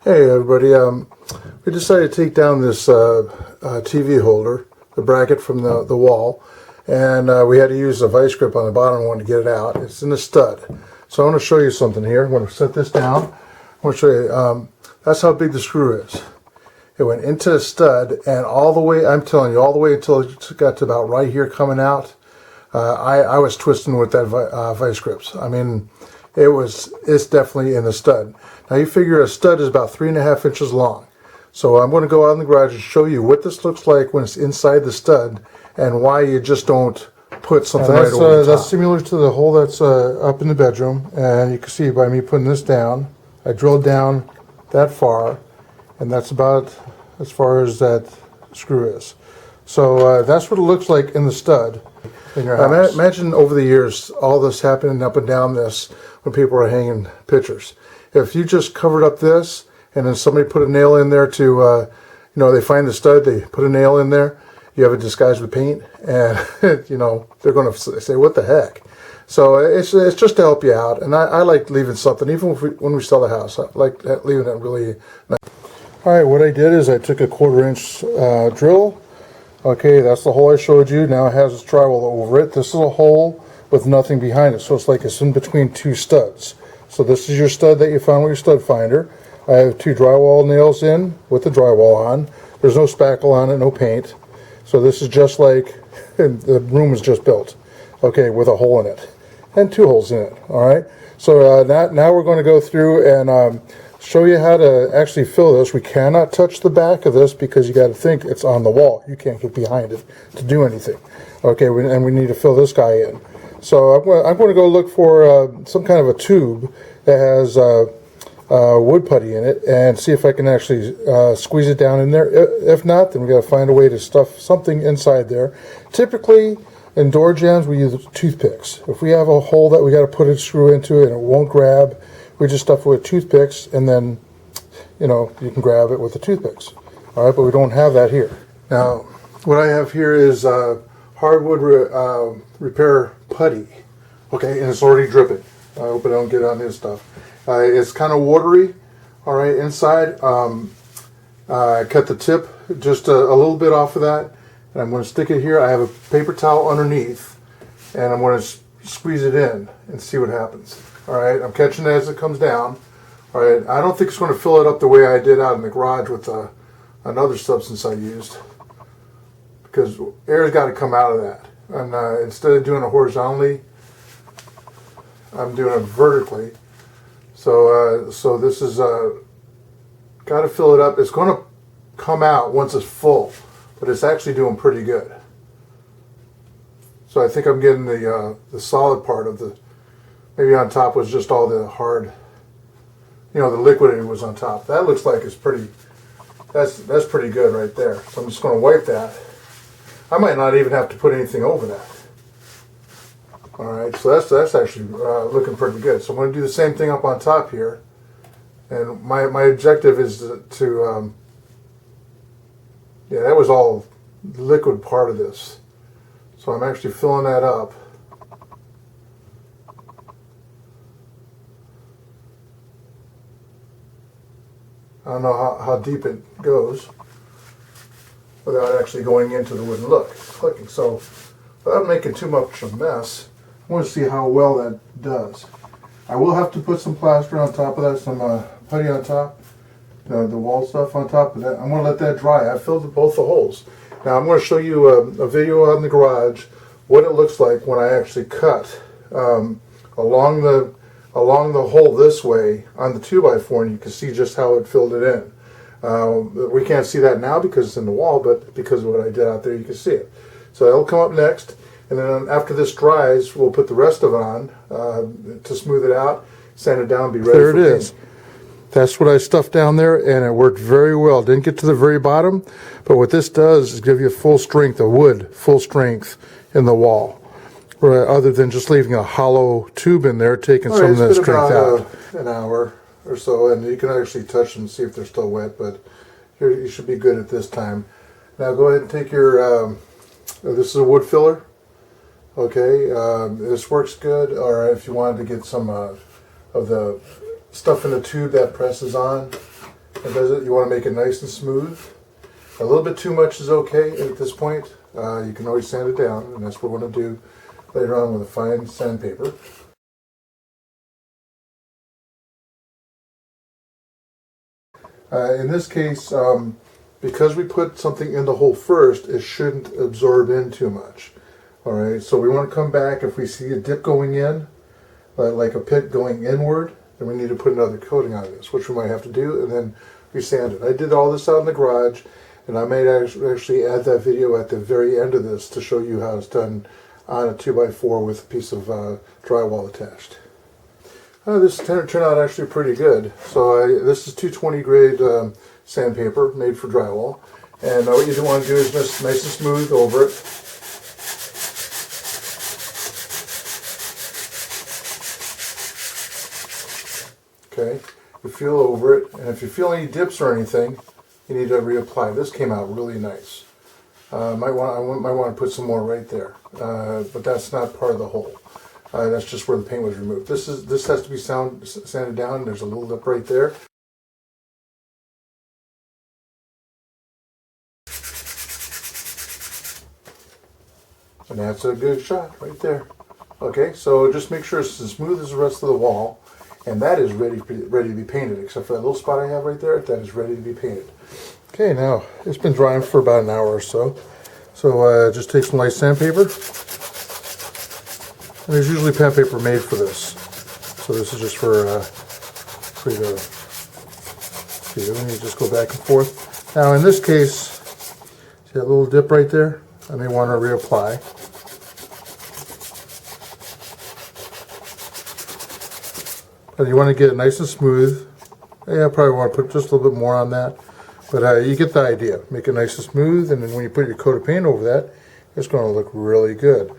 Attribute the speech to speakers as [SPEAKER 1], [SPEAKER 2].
[SPEAKER 1] Hey everybody, we decided to take down this TV holder, the bracket from the wall, and we had to use a vice grip on the bottom one to get it out. It's in the stud. So I want to show you something here. I'm going to set this down. I want to show you, that's how big the screw is. It went into the stud and all the way, I'm telling you, all the way until it got to about right here coming out. I was twisting with that vice grips. I mean, it's definitely in the stud. Now you figure a stud is about 3.5 inches long. So I'm going to go out in the garage and show you what this looks like when it's inside the stud and why you just don't put something right over the top. That's similar to the hole that's up in the bedroom, and you can see by me putting this down, I drilled down that far, and that's about as far as that screw is. So that's what it looks like in the stud in your house. Imagine over the years all this happening up and down this when people are hanging pictures. If you just covered up this and then somebody put a nail in there to, they find the stud, they put a nail in there, you have it disguised with paint, and, they're going to say, what the heck? So it's just to help you out, and I like leaving something, even when we sell the house. I like leaving it really nice. All right, what I did is I took a 1/4 inch drill. Okay, that's the hole I showed you. Now it has its drywall over it. This is a hole with nothing behind it, so it's like it's in between two studs. So this is your stud that you found with your stud finder. I have 2 drywall nails in with the drywall on. There's no spackle on it, no paint. So this is just like the room is just built, okay, with a hole in it and 2 holes in it. All right. So now we're going to go through and show you how to actually fill this. We cannot touch the back of this because you got to think it's on the wall. You can't get behind it to do anything. Okay, and we need to fill this guy in. So I'm going to go look for some kind of a tube that has wood putty in it and see if I can actually squeeze it down in there. If not, then we got to find a way to stuff something inside there. Typically, in door jambs, we use toothpicks. If we have a hole that we got to put a screw into and it won't grab, we just stuff it with toothpicks, and then, you can grab it with the toothpicks. All right, but we don't have that here. Now, what I have here is hardwood repair putty. Okay, and it's already dripping. I hope I don't get on his stuff. It's kind of watery. All right, inside. I cut the tip just a little bit off of that, and I'm going to stick it here. I have a paper towel underneath, and I'm going to squeeze it in and see what happens. All right, I'm catching it as it comes down. All right, I don't think it's going to fill it up the way I did out in the garage with another substance I used, because air's got to come out of that. And instead of doing it horizontally, I'm doing it vertically. So this is got to fill it up. It's going to come out once it's full, but it's actually doing pretty good. So I think I'm getting the solid part of the. Maybe on top was just all the hard, the liquid was on top. That looks like it's pretty. That's pretty good right there. So I'm just going to wipe that. I might not even have to put anything over that. All right, so that's actually looking pretty good. So I'm going to do the same thing up on top here, and my objective is to that was all the liquid part of this. So I'm actually filling that up. I don't know how deep it goes without actually going into the wood and clicking. So without making too much of a mess, I want to see how well that does. I will have to put some plaster on top of that, some putty on top, the wall stuff on top of that. I'm going to let that dry. I filled both the holes. Now I'm going to show you a video out in the garage what it looks like when I actually cut along the hole this way on the 2x4, and you can see just how it filled it in. We can't see that now because it's in the wall, but because of what I did out there, you can see it. So it'll come up next, and then after this dries, we'll put the rest of it on to smooth it out, sand it down, be ready for paint. There it is. That's what I stuffed down there, and it worked very well. Didn't get to the very bottom, but what this does is give you full strength of wood, full strength in the wall. Other than just leaving a hollow tube in there, taking some of that strength out. An hour or so, and you can actually touch them and see if they're still wet, but here you should be good at this time. Now go ahead and take your, this is a wood filler, okay, this works good, or if you wanted to get some of the stuff in the tube that presses on, It does it. You want to make it nice and smooth. A little bit too much is okay at this point. You can always sand it down, and that's what we're going to do later on with a fine sandpaper. In this case, because we put something in the hole first, it shouldn't absorb in too much. Alright, so we want to come back if we see a dip going in, like a pit going inward, then we need to put another coating on this, which we might have to do, and then resand it. I did all this out in the garage, and I may actually add that video at the very end of this to show you how it's done on a 2x4 with a piece of drywall attached. This turned out actually pretty good. So this is 220 grade sandpaper made for drywall, and what you want to do is just nice and smooth over it. Okay, you feel over it, and if you feel any dips or anything, you need to reapply. This came out really nice. I might want to put some more right there, but that's not part of the hole. That's just where the paint was removed. This has to be sanded down. There's a little lip right there. And that's a good shot right there. Okay, so just make sure it's as smooth as the rest of the wall, and that is ready to be painted, except for that little spot I have right there. That is ready to be painted. Okay, now it's been drying for about an hour or so. So just take some light sandpaper. And there's usually sandpaper made for this. So this is just for you to see. And you just go back and forth. Now in this case, see that little dip right there? I may want to reapply. But you want to get it nice and smooth. Yeah, I probably want to put just a little bit more on that. But you get the idea. Make it nice and smooth, and then when you put your coat of paint over that, it's going to look really good.